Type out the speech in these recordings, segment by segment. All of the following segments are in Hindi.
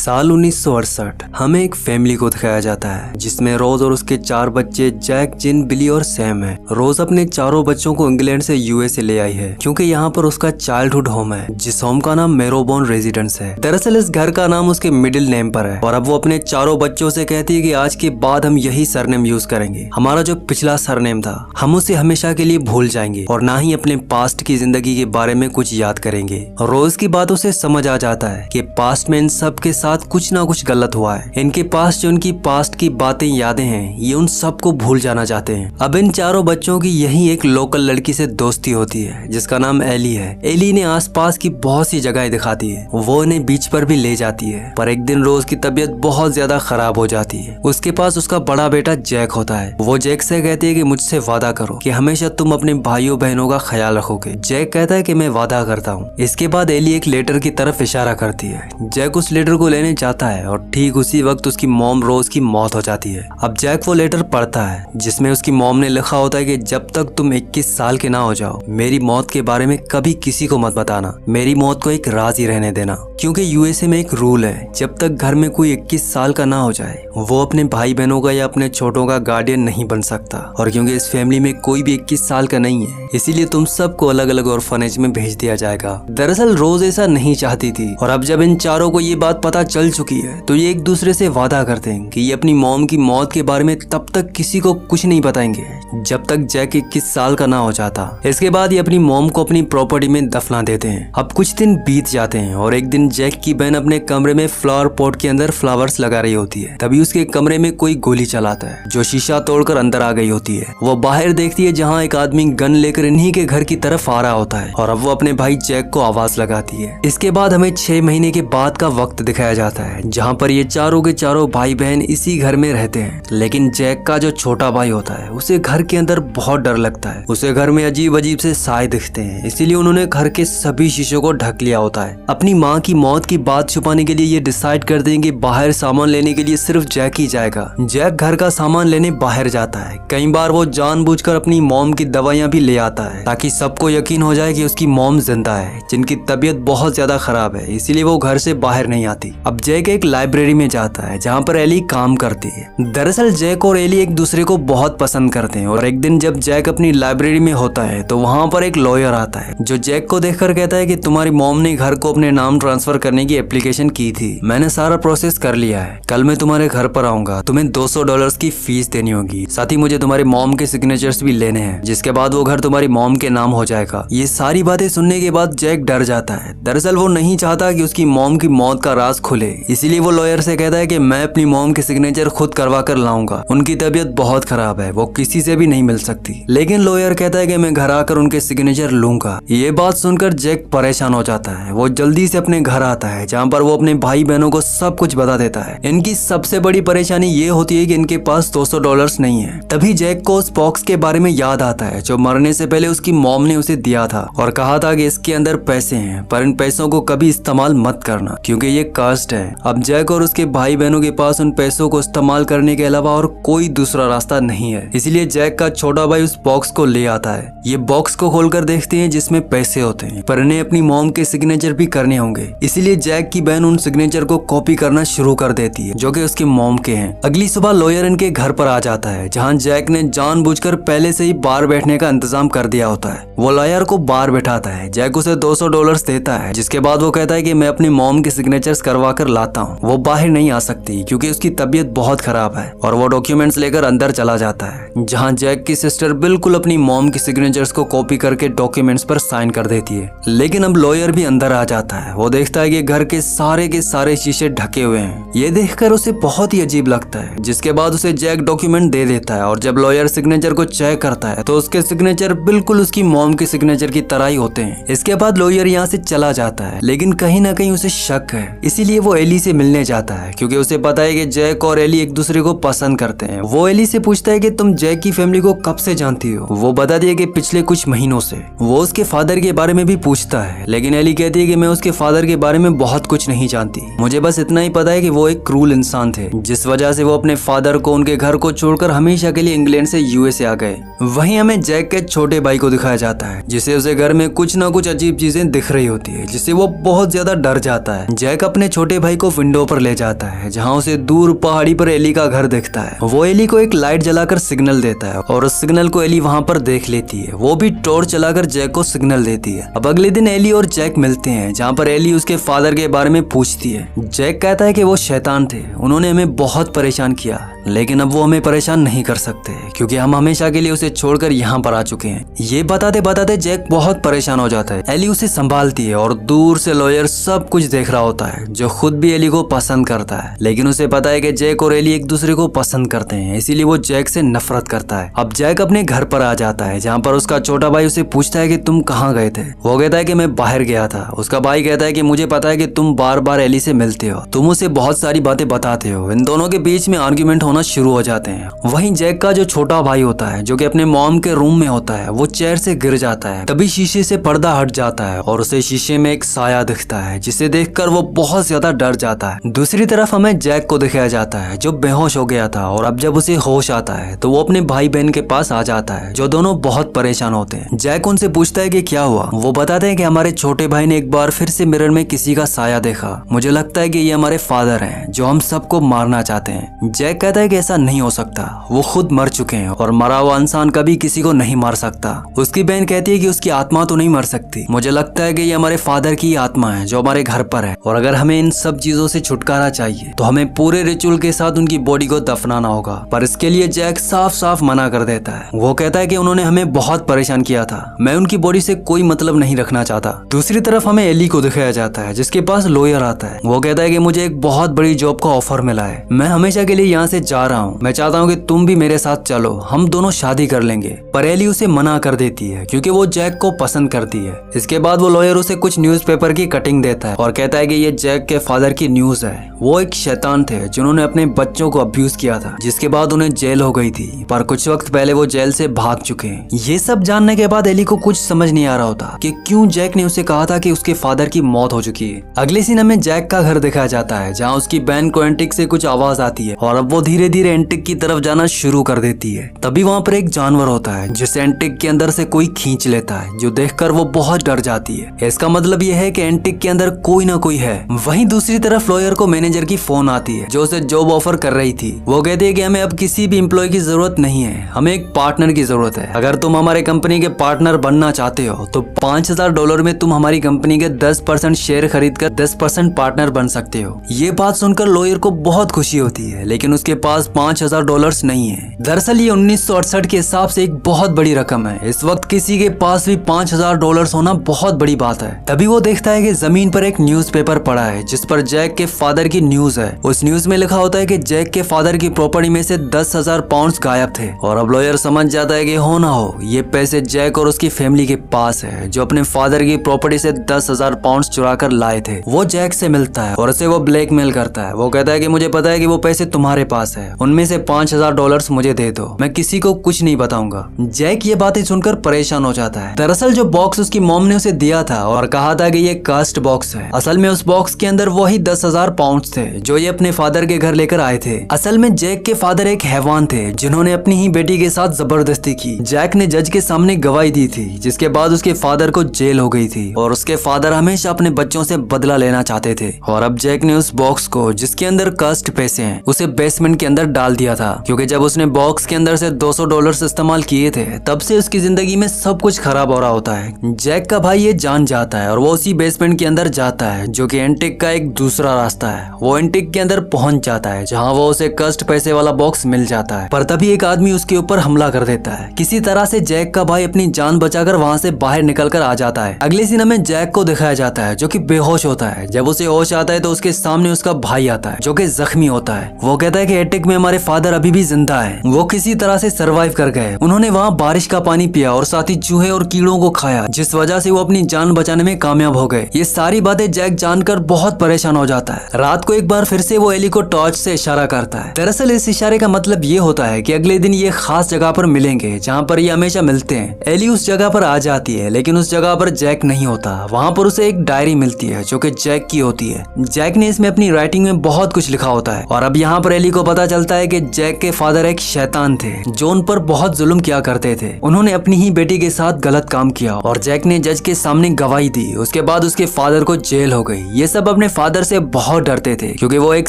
साल 1968 हमें एक फैमिली को दिखाया जाता है जिसमें रोज और उसके 4 बच्चे जैक, जिन, बिली और सैम हैं। रोज अपने चारों बच्चों को इंग्लैंड से यूएसए ले आई है क्योंकि यहाँ पर उसका चाइल्डहुड होम है, जिस होम का नाम मेरोबोर्न रेजिडेंस है। दरअसल इस घर का नाम उसके मिडिल नेम पर है और अब वो अपने चारों बच्चों से कहती है कि आज के बाद हम यही सरनेम यूज करेंगे। हमारा जो पिछला सरनेम था हम उसे हमेशा के लिए भूल जाएंगे और ना ही अपने पास्ट की जिंदगी के बारे में कुछ याद करेंगे। रोज की बातों से समझ आ जाता है कि पास्ट में इन सब के साथ कुछ ना कुछ गलत हुआ है। इनके पास जो उनकी पास्ट की बातें, यादें हैं, ये उन सबको भूल जाना चाहते हैं। अब इन चारों बच्चों की यही एक लोकल लड़की से दोस्ती होती है जिसका नाम एली है। एली ने आसपास की बहुत सी जगहें दिखाती है, वो इन्हें बीच पर भी ले जाती है। पर एक दिन रोज की तबीयत बहुत ज्यादा खराब हो जाती है। उसके पास उसका बड़ा बेटा जैक होता है। वो जैक से कहती है कि मुझसे वादा करो कि हमेशा तुम अपने भाइयों बहनों का ख्याल रखोगे। जैक कहता है कि मैं वादा करता हूँ। इसके बाद एली एक लेटर की तरफ इशारा करती है। जैक उस लेटर को लेने जाता है और ठीक उसी वक्त उसकी मॉम रोज की मौत हो जाती है। अब जैक वो लेटर पढ़ता है जिसमें उसकी मॉम ने लिखा होता है कि जब तक तुम 21 साल के ना हो जाओ मेरी मौत के बारे में कभी किसी को मत बताना। मेरी मौत को एक राज ही रहने देना, क्योंकि यूएसए में एक रूल है, जब तक घर में कोई 21 साल का ना हो जाए वो अपने भाई बहनों का या अपने छोटों का गार्डियन नहीं बन सकता। और क्योंकि इस फैमिली में कोई भी 21 साल का नहीं है इसीलिए तुम सबको अलग अलग ऑर्फनेज में भेज दिया जाएगा। दरअसल रोज ऐसा नहीं चाहती थी और अब जब इन चारों को ये बात पता चल चुकी है तो ये एक दूसरे से वादा करते हैं कि ये अपनी मॉम की मौत के बारे में तब तक किसी को कुछ नहीं बताएंगे जब तक जैक 21 साल का ना हो जाता। इसके बाद ये अपनी मॉम को अपनी प्रॉपर्टी में दफना देते हैं। अब कुछ दिन बीत जाते हैं और एक दिन जैक की बहन अपने कमरे में फ्लावर पॉट के अंदर फ्लावर्स लगा रही होती है। तभी उसके कमरे में कोई गोली चलाता है जो शीशा तोड़कर अंदर आ गई होती है। वो बाहर देखती है जहाँ एक आदमी गन लेकर इन्हीं के घर की तरफ आ रहा होता है और अब वो अपने भाई जैक को आवाज लगाती है। इसके बाद हमें 6 महीने के बाद का वक्त दिखाया जाता है जहाँ पर ये चारों के चारों भाई बहन इसी घर में रहते हैं। लेकिन जैक का जो छोटा भाई होता है उसे घर के अंदर बहुत डर लगता है। उसे घर में अजीब अजीब से साए दिखते हैं, इसीलिए उन्होंने घर के सभी शीशों को ढक लिया होता है। अपनी माँ की मौत की बात छुपाने के लिए ये डिसाइड करते हैं कि बाहर सामान लेने के लिए सिर्फ जैक ही जाएगा। जैक घर का सामान लेने बाहर जाता है। कई बार वो जानबूझकर अपनी मॉम की दवाइयाँ भी ले आता है ताकि सबको यकीन हो जाए कि उसकी मॉम जिंदा है, जिनकी तबीयत बहुत ज्यादा खराब है, इसीलिए वो घर से बाहर नहीं आती। अब जैक एक लाइब्रेरी में जाता है जहाँ पर एली काम करती है। दरअसल जैक और एली एक दूसरे को बहुत पसंद करते हैं और एक दिन जब जैक अपनी लाइब्रेरी में होता है तो वहाँ पर एक लॉयर आता है जो जैक को देखकर कहता है कि तुम्हारी मॉम ने घर को अपने नाम ट्रांसफर करने की एप्लीकेशन की थी, मैंने सारा प्रोसेस कर लिया है। कल मैं तुम्हारे घर पर आऊंगा, तुम्हें $200 की फीस देनी होगी, साथ ही मुझे तुम्हारी मॉम के सिग्नेचर्स भी लेने हैं, जिसके बाद वो घर तुम्हारी मॉम के नाम हो जाएगा। ये सारी बातें सुनने के बाद जैक डर जाता है। दरअसल वो नहीं चाहता कि उसकी मॉम की मौत का राज खुले, इसीलिए वो लॉयर से कहता है कि मैं अपनी मॉम के सिग्नेचर खुद करवा कर लाऊंगा। उनकी तबीयत बहुत खराब है, वो किसी से भी नहीं मिल सकती। लेकिन लॉयर कहता है कि मैं घर आकर उनके सिग्नेचर लूंगा। ये बात सुनकर जैक परेशान हो जाता है। वो जल्दी से अपने घर आता है जहाँ पर वो अपने भाई बहनों को सब कुछ बता देता है। इनकी सबसे बड़ी परेशानी ये होती है कि इनके पास $200 नहीं है। तभी जैक को उस बॉक्स के बारे में याद आता है जो मरने से पहले उसकी मॉम ने उसे दिया था और कहा था कि इसके अंदर पैसे हैं, पर इन पैसों को कभी इस्तेमाल मत करना क्योंकि ये कास्ट है। अब जैक और उसके भाई बहनों के पास उन पैसों को इस्तेमाल करने के अलावा और कोई दूसरा रास्ता नहीं है, इसलिए जैक का छोटा भाई उस बॉक्स को ले आता है। ये बॉक्स को खोलकर देखते हैं जिसमें पैसे होते हैं, पर इन्हें अपनी मॉम के सिग्नेचर भी करने होंगे, इसीलिए जैक की बहन उन सिग्नेचर को कॉपी करना शुरू कर देती है जो कि उसके मॉम के हैं। अगली सुबह लॉयर इनके घर पर आ जाता है जहाँ जैक ने जानबूझकर पहले से ही बाहर बैठने का इंतजाम कर दिया होता है। वो लॉयर को बाहर बैठाता है। जैक उसे $200 देता है, जिसके बाद वो कहता है कि मैं अपनी मॉम के सिग्नेचर्स करवा कर लाता हूँ। वो बाहर नहीं आ सकती क्योंकि उसकी तबीयत बहुत खराब है और वो डॉक्यूमेंट्स लेकर अंदर चला जाता है जहाँ जैक की सिस्टर बिल्कुल अपनी मॉम की सिग्नेचर्स को कॉपी करके डॉक्यूमेंट्स पर साइन कर देती है। लेकिन अब लॉयर भी अंदर आ जाता है। वो देखता है कि घर के सारे शीशे ढके हुए हैं। ये देखकर उसे बहुत ही अजीब लगता है, जिसके बाद उसे जैक डॉक्यूमेंट दे देता है और जब लॉयर सिग्नेचर को चेक करता है तो उसके सिग्नेचर बिल्कुल उसकी मॉम के सिग्नेचर की तरह ही होते हैं। इसके बाद लॉयर यहाँ से चला जाता है, लेकिन कहीं ना कहीं उसे शक है, इसीलिए वो एली से मिलने जाता है क्योंकि उसे पता है कि जैक और एली एक दूसरे को पसंद करते हैं। वो एली से पूछता है कि तुम जैक की फैमिली को कब से जानती हो। वो बताती है कि पिछले कुछ महीनों से। वो उसके फादर के बारे में भी पूछता है, लेकिन एली कहती है कि मैं उसके फादर के बारे में बहुत कुछ नहीं जानती, मुझे बस इतना ही पता है कि वो एक क्रूल इंसान थे जिस वजह से वो अपने फादर को उनके घर को छोड़कर हमेशा के लिए इंग्लैंड से यूएसए आ गए। वहीं हमें जैक के छोटे भाई को दिखाया जाता है जिसे उसे घर में कुछ ना कुछ अजीब चीजें दिख रही होती है जिससे वो बहुत ज्यादा डर जाता है। जैक अपने छोटे छोटे भाई को विंडो पर ले जाता है जहाँ उसे दूर पहाड़ी पर एली का घर दिखता है। वो एली को एक लाइट जलाकर सिग्नल देता है और उस सिग्नल को एली वहाँ पर देख लेती है। वो भी टॉर्च चलाकर जैक को सिग्नल देती है। अब अगले दिन एली और जैक मिलते हैं जहाँ पर एली उसके फादर के बारे में पूछती है। जैक कहता है कि वो शैतान थे, उन्होंने हमें बहुत परेशान किया, लेकिन अब वो हमें परेशान नहीं कर सकते क्योंकि हम हमेशा के लिए उसे छोड़कर यहाँ पर आ चुके हैं। ये बताते बताते जैक बहुत परेशान हो जाता है। एली उसे संभालती है और दूर से लॉयर सब कुछ देख रहा होता है, जो खुद भी एली को पसंद करता है, लेकिन उसे पता है कि जैक और एली एक दूसरे को पसंद करते हैं, इसीलिए वो जैक से नफरत करता है। अब जैक अपने घर पर आ जाता है जहाँ पर उसका छोटा भाई उसे पूछता है कि तुम कहाँ गए थे। वो कहता है कि मैं बाहर गया था। उसका भाई कहता है कि मुझे पता है कि तुम बार बार एली से मिलते हो, तुम उसे बहुत सारी बातें बताते हो। इन दोनों के बीच में आर्ग्यूमेंट होना शुरू हो जाते हैं। वहीं जैक का जो छोटा भाई होता है, जो कि अपने मॉम के रूम में होता है, वो चेयर से गिर जाता है। तभी शीशे से पर्दा हट जाता है और उसे शीशे में एक साया दिखता है, जिसे देखकर वो बहुत ज्यादा डर जाता है। दूसरी तरफ हमें जैक को दिखाया जाता है जो बेहोश हो गया था, और अब जब उसे होश आता है तो वो अपने भाई बहन के पास आ जाता है, जो दोनों बहुत परेशान होते हैं। जैक उनसे पूछता है कि क्या हुआ। वो बताते हैं कि हमारे छोटे भाई ने एक बार फिर से मिरर में किसी का साया देखा, मुझे लगता है कि ये हमारे फादर हैं जो हम सबको मारना चाहते हैं। जैक कहता है कि ऐसा नहीं हो सकता, वो खुद मर चुके हैं और मरा हुआ इंसान कभी किसी को नहीं मार सकता। उसकी बहन कहती है कि उसकी आत्मा तो नहीं मर सकती, मुझे लगता है कि ये हमारे फादर की आत्मा है जो हमारे घर पर है, और अगर हमें इन सब चीजों से छुटकारा चाहिए तो हमें पूरे रिचुअल के साथ उनकी बॉडी को दफनाना होगा। पर इसके लिए जैक साफ साफ मना कर देता है। वो कहता है कि उन्होंने हमें बहुत परेशान किया था, मैं उनकी बॉडी से कोई मतलब नहीं रखना चाहता। दूसरी तरफ हमें एली को दिखाया जाता है जिसके पास लॉयर आता है। वो कहता है कि मुझे एक बहुत बड़ी जॉब का ऑफर मिला है, मैं हमेशा के लिए यहाँ से जा रहा हूँ, मैं चाहता हूँ कि तुम भी मेरे साथ चलो, हम दोनों शादी कर लेंगे। पर एली उसे मना कर देती है क्योंकि वो जैक को पसंद करती है। इसके बाद वो लॉयर उसे कुछ न्यूज़पेपर की कटिंग देता है और कहता है कि ये जैक के फादर की न्यूज है। वो एक शैतान थे जिन्होंने अपने बच्चों को अब्यूज किया था, जिसके बाद उन्हें जेल हो गई थी, पर कुछ वक्त पहले वो जेल से भाग चुके हैं। ये सब जानने के बाद एली को कुछ समझ नहीं आ रहा होता कि क्यों जैक ने उसे कहा था कि उसके फादर की मौत हो चुकी है। अगले सीन में जैक का घर दिखाया जाता है जहाँ उसकी बहन को एंटिक से कुछ आवाज आती है और अब वो धीरे धीरे एंटिक की तरफ जाना शुरू कर देती है। तभी वहाँ पर एक जानवर होता है जिसे एंटिक के अंदर से कोई खींच लेता है, जो देखकर वो बहुत डर जाती है। इसका मतलब ये है कि एंटिक के अंदर कोई ना कोई है। वहीं दूसरी तरफ लॉयर को मैनेजर की फोन आती है जो उसे जॉब ऑफर कर रही थी। वो कहती है कि हमें अब किसी भी एम्प्लॉय की जरूरत नहीं है, हमें एक पार्टनर की जरूरत है। अगर तुम हमारे कंपनी के पार्टनर बनना चाहते हो तो $5000 में तुम हमारी कंपनी के 10% शेयर खरीद कर 10% पार्टनर बन सकते हो। ये बात सुनकर लॉयर को बहुत खुशी होती है, लेकिन उसके पास $5000 नहीं है। दरअसल ये 1968 के हिसाब से एक बहुत बड़ी रकम है। इस वक्त किसी के पास भी $5000 होना बहुत बड़ी बात है। तभी वो देखता है कि जमीन पर एक न्यूज़पेपर पड़ा है जिस पर जैक के फादर की न्यूज है। उस न्यूज में लिखा होता है कि जैक के फादर की प्रॉपर्टी में से 10,000 पाउंड गायब थे, और अब लॉयर समझ जाता है कि हो ना हो ये पैसे जैक और उसकी फैमिली के पास है, जो अपने फादर की प्रॉपर्टी से 10,000 पाउंड चुरा कर लाए थे। वो जैक से मिलता है और उसे वो ब्लैकमेल करता है। वो कहता है कि मुझे पता है कि वो पैसे तुम्हारे पास है, उनमें से $5000 मुझे दे दो, मैं किसी को कुछ नहीं बताऊंगा। जैक ये बातें सुनकर परेशान हो जाता है। दरअसल जो बॉक्स उसकी मॉम ने उसे दिया था और कहा था कि ये कास्ट बॉक्स है, असल में उस बॉक्स के अंदर वही 10,000 पाउंड थे जो ये अपने फादर के घर लेकर आए थे। असल में जैक के फादर एक हैवान थे जिन्होंने अपनी ही बेटी के साथ जबरदस्ती की। जैक ने जज के सामने गवाही दी थी, जिसके बाद उसके फादर को जेल हो गई थी और उसके फादर हमेशा अपने बच्चों से बदला लेना चाहते थे। और अब जैक ने उस बॉक्स को, जिसके अंदर कास्ट पैसे हैं, उसे बेसमेंट के अंदर डाल दिया था, क्योंकि जब उसने बॉक्स के अंदर से $200 इस्तेमाल किए थे तब से उसकी जिंदगी में सब कुछ खराब हो रहा होता है। जैक का भाई ये जान जाता है और वो उसी बेसमेंट के अंदर जाता है, जो कि एंटिक का एक दूसरा रास्ता है। वो एंटिक के अंदर पहुंच जाता है जहां वो उसे कस्ट पैसे वाला बॉक्स मिल जाता है, पर तभी एक आदमी उसके ऊपर हमला कर देता है। किसी तरह से जैक का भाई अपनी जान बचाकर वहां से बाहर निकलकर आ जाता है। अगले सीन में जैक को दिखाया जाता है जो कि बेहोश होता है। जब उसे होश आता है तो उसके सामने उसका भाई आता है जो कि जख्मी होता है। वो कहता है कि एंटिक में हमारे फादर अभी भी जिंदा है, वो किसी तरह से सर्वाइव कर गए। उन्होंने वहाँ बारिश का पानी पिया और साथ ही चूहे और कीड़ों को खाया, जिस वजह से वो अपनी जान बचाने में कामयाब हो गए। ये सारी बातें जैक जानकर बहुत परेशान हो जाता है। रात को एक बार फिर से वो एली को टॉर्च से इशारा करता है। दरअसल इस इशारे का मतलब ये होता है कि अगले दिन ये खास जगह पर मिलेंगे जहाँ पर ये हमेशा मिलते हैं। एली उस जगह पर आ जाती है, लेकिन उस जगह पर जैक नहीं होता। वहाँ पर उसे एक डायरी मिलती है जो कि जैक की होती है। जैक ने इसमें अपनी राइटिंग में बहुत कुछ लिखा होता है और अब यहाँ पर एली को पता चलता है कि जैक के फादर एक शैतान थे जो उन पर बहुत जुल्म किया करते थे। उन्होंने अपनी ही बेटी के साथ गलत काम किया और जैक ने जज के सामने गवाही दी। उसके बाद उसके फादर को जेल हो गई। ये सब अपने फादर से बहुत डरते थे क्योंकि वो एक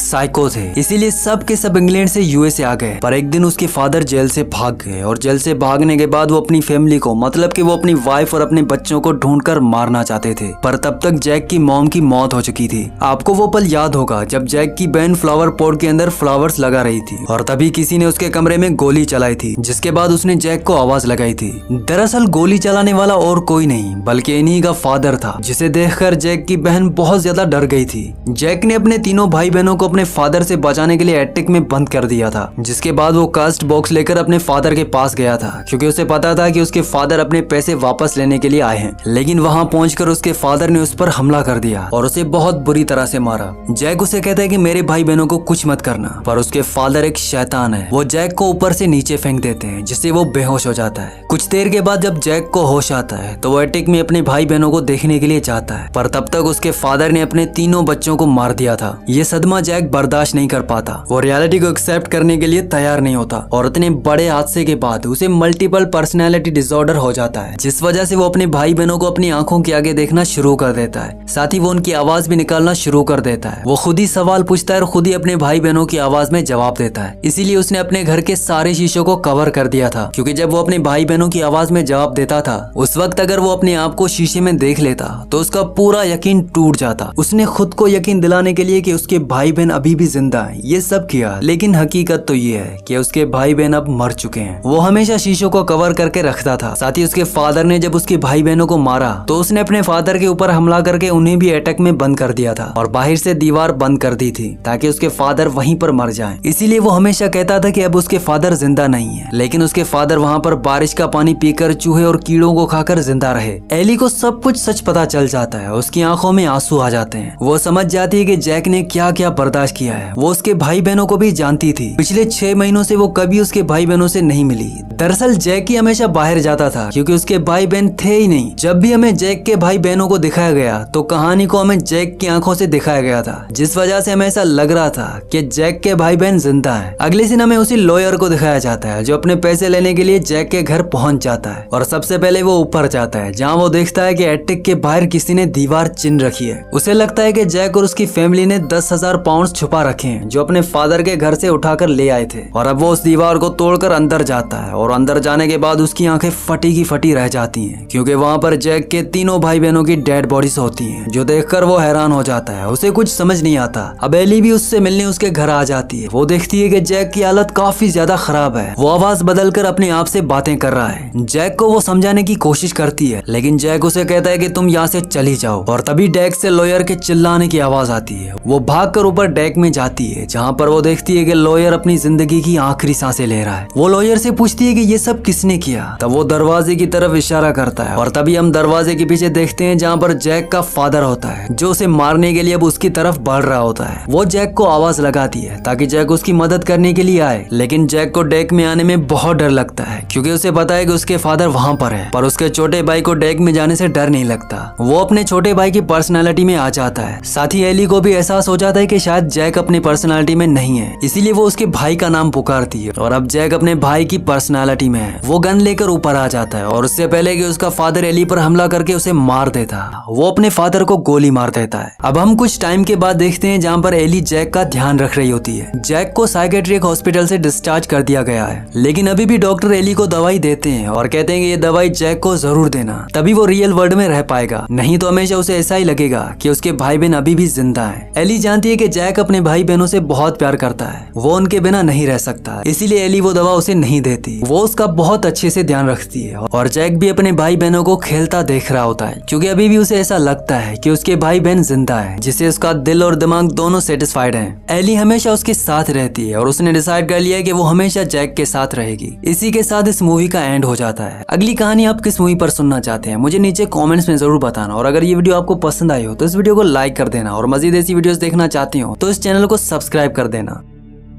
साइको थे, इसीलिए सब के सब इंग्लैंड से यूएसए आ गए। पर एक दिन उसके फादर जेल से भाग गए और जेल से भागने के बाद वो अपनी फैमिली को, मतलब कि वो अपनी वाइफ और अपने बच्चों को ढूंढकर मारना चाहते थे। पर तब तक जैक की मॉम की मौत हो चुकी थी। आपको वो पल याद होगा जब जैक की बहन फ्लावर पॉट के अंदर फ्लावर्स लगा रही थी और तभी किसी ने उसके कमरे में गोली चलाई थी, जिसके बाद उसने जैक को आवाज लगाई थी। दरअसल गोली चलाने वाला और कोई नहीं बल्कि इन्हीं का फादर था, जिसे देखकर जैक की बहन बहुत ज्यादा डर गई थी। जैक ने अपने तीनों भाई बहनों को अपने फादर से बचाने के लिए एटिक में बंद कर दिया था, जिसके बाद वो कास्ट बॉक्स लेकर अपने फादर के पास गया था क्योंकि उसे पता था कि उसके फादर अपने पैसे वापस लेने के लिए आए हैं। लेकिन वहां पहुंचकर उसके फादर ने उस पर हमला कर दिया और उसे बहुत बुरी तरह से मारा। जैक उसे कहता है कि मेरे भाई बहनों को कुछ मत करना, पर उसके फादर एक शैतान है। वो जैक को ऊपर से नीचे फेंक देते हैं जिससे वो बेहोश हो जाता है। कुछ देर के बाद जब जैक को होश आता है तो वो एटिक में अपने भाई बहनों को देखने के लिए जाता है, पर तब तक उसके फादर ने अपने तीनों बच्चों को मार दिया था। ये सदमा जैक बर्दाश्त नहीं कर पाता। वो रियलिटी को एक्सेप्ट करने के लिए तैयार नहीं होता और इतने बड़े हादसे के बाद उसे मल्टीपल पर्सनैलिटी डिसऑर्डर हो जाता है, जिस वजह से वो अपने भाई बहनों को अपनी आंखों के आगे देखना शुरू कर देता है। साथ ही वो उनकी आवाज भी निकालना शुरू कर देता है। वो खुद ही सवाल पूछता है और खुद ही अपने भाई बहनों की आवाज में जवाब देता है। इसीलिए उसने अपने घर के सारे शीशों को कवर कर दिया था, क्योंकि जब वो अपने भाई बहनों की आवाज में जवाब देता था उस वक्त अगर वो अपने आप को शीशे में देख लेता तो उसका पूरा यकीन टूट जाता। उसने खुद को यकीन दिलाने के लिए कि उसके भाई बहन अभी भी जिंदा हैं ये सब किया, लेकिन हकीकत तो ये है कि उसके भाई बहन अब मर चुके हैं। वो हमेशा शीशों को कवर करके रखता था। साथ ही उसके फादर ने जब उसके भाई बहनों को मारा तो उसने अपने फादर के ऊपर हमला करके उन्हें भी अटैक में बंद कर दिया था और बाहर से दीवार बंद कर दी थी ताकि उसके फादर वहीं पर मर जाएं। इसीलिए वो हमेशा कहता था कि अब उसके फादर जिंदा नहीं है, लेकिन उसके फादर वहाँ पर बारिश का पानी पीकर चूहे और कीड़ों को खाकर जिंदा रहे। एली को सब कुछ सच पता चल जाता है। उसकी आंखों में आंसू आ जाते हैं। वो समझ जाती है कि जैक ने क्या क्या बर्दाश्त किया है। वो उसके भाई बहनों को भी जानती थी। पिछले 6 महीनों से वो कभी उसके भाई बहनों से नहीं मिली। दरअसल जैक ही हमेशा बाहर जाता था क्योंकि उसके भाई बहन थे ही नहीं। जब भी हमें जैक के भाई बहनों को दिखाया गया तो कहानी को हमें जैक की आंखों से दिखाया गया था, जिस वजह से हमें ऐसा लग रहा था कि जैक के भाई बहन जिंदा हैं। अगले दिन हमें उसी लॉयर को दिखाया जाता है जो अपने पैसे लेने के लिए जैक के घर पहुंच जाता है और सबसे पहले वो ऊपर जाता है जहां वो देखता है कि एटिक के बाहर किसी ने दीवार चिन्ह रखी है। उसे लगता है कि जैक और उसकी फैमिली ने 10,000 पाउंड छुपा रखे हैं जो अपने फादर के घर से उठाकर ले आए थे और अब वो उस दीवार को तोड़कर अंदर जाता है और अंदर जाने के बाद उसकी आंखें फटी की फटी रह जाती हैं क्योंकि वहां पर जैक के तीनों भाई बहनों की डेड बॉडीज होती हैं, जो देखकर वो हैरान हो जाता है। उसे कुछ समझ नहीं आता। अब एली भी उससे मिलने उसके घर आ जाती है। वो देखती है कि जैक की हालत काफी ज्यादा खराब है। वो आवाज बदलकर अपने आप से बातें कर रहा है। जैक को वो समझाने की कोशिश करती है, लेकिन जैक उसे कहता है कि तुम यहाँ से चली जाओ और तभी डेक से लॉयर के चिल्लाने की आवाज आती है। वो भागकर ऊपर डेक में जाती है जहाँ पर वो देखती है कि लॉयर अपनी जिंदगी की आखिरी सांसें ले रहा है। वो लॉयर से पूछती है कि ये सब किसने किया। तब वो दरवाजे की तरफ इशारा करता है और तभी हम दरवाजे के पीछे देखते हैं जहाँ पर जैक का फादर होता है जो उसे मारने के लिए अब उसकी तरफ बढ़ रहा होता है। वो जैक को आवाज लगाती है ताकि जैक उसकी मदद करने के लिए आए, लेकिन जैक को डेक में आने में बहुत डर लगता है क्योंकि उसे पता है कि उसके फादर वहाँ पर है। पर उसके छोटे भाई को डेक में जाने से डर नहीं लगता। वो अपने छोटे भाई की पर्सनालिटी में आ जाता है। साथ ही एली को भी एहसास हो जाता है कि शायद जैक अपनी पर्सनालिटी में नहीं है, इसीलिए वो उसके भाई का नाम पुकारती है और अब जैक अपने भाई की पर्सनालिटी में है। वो गन लेकर ऊपर आ जाता है और उससे पहले कि उसका फादर एली पर हमला करके उसे मार देता, वो अपने फादर को गोली मार देता है। अब हम कुछ टाइम के बाद देखते हैं जहाँ पर एली जैक का ध्यान रख रही होती है। जैक को साइकेट्रिक हॉस्पिटल से डिस्चार्ज कर दिया गया है, लेकिन अभी भी डॉक्टर एली को दवाई देते हैं और कहते हैं कि ये दवाई जैक को जरूर देना, तभी वो रियल वर्ल्ड में रह पाएगा, नहीं तो हमेशा उसे ऐसा ही लगेगा कि उसके भाई बहन अभी भी जिंदा हैं। एली जानती है कि जैक अपने भाई बहनों से बहुत प्यार करता है, वो उनके बिना नहीं रह सकता, इसीलिए एली वो दवा उसे नहीं देती। वो उसका बहुत अच्छे से ध्यान रखती है और जैक भी अपने भाई बहनों को खेलता देख रहा होता है क्योंकि अभी भी उसे ऐसा लगता है कि उसके भाई बहन जिंदा है, जिससे उसका दिल और दिमाग दोनों सेटिस्फाइड हैं। एली हमेशा उसके साथ रहती है और उसने डिसाइड कर लिया है कि वो हमेशा जैक के साथ रहेगी। इसी के साथ इस मूवी का एंड हो जाता है। अगली कहानी आप किस मूवी पर सुनना चाहते हैं मुझे नीचे कमेंट्स में जरूर बताना, और अगर ये वीडियो आपको पसंद आई हो तो इस वीडियो को लाइक कर देना, और मजीद ऐसी वीडियोस देखना चाहते हो तो इस चैनल को सब्सक्राइब कर देना।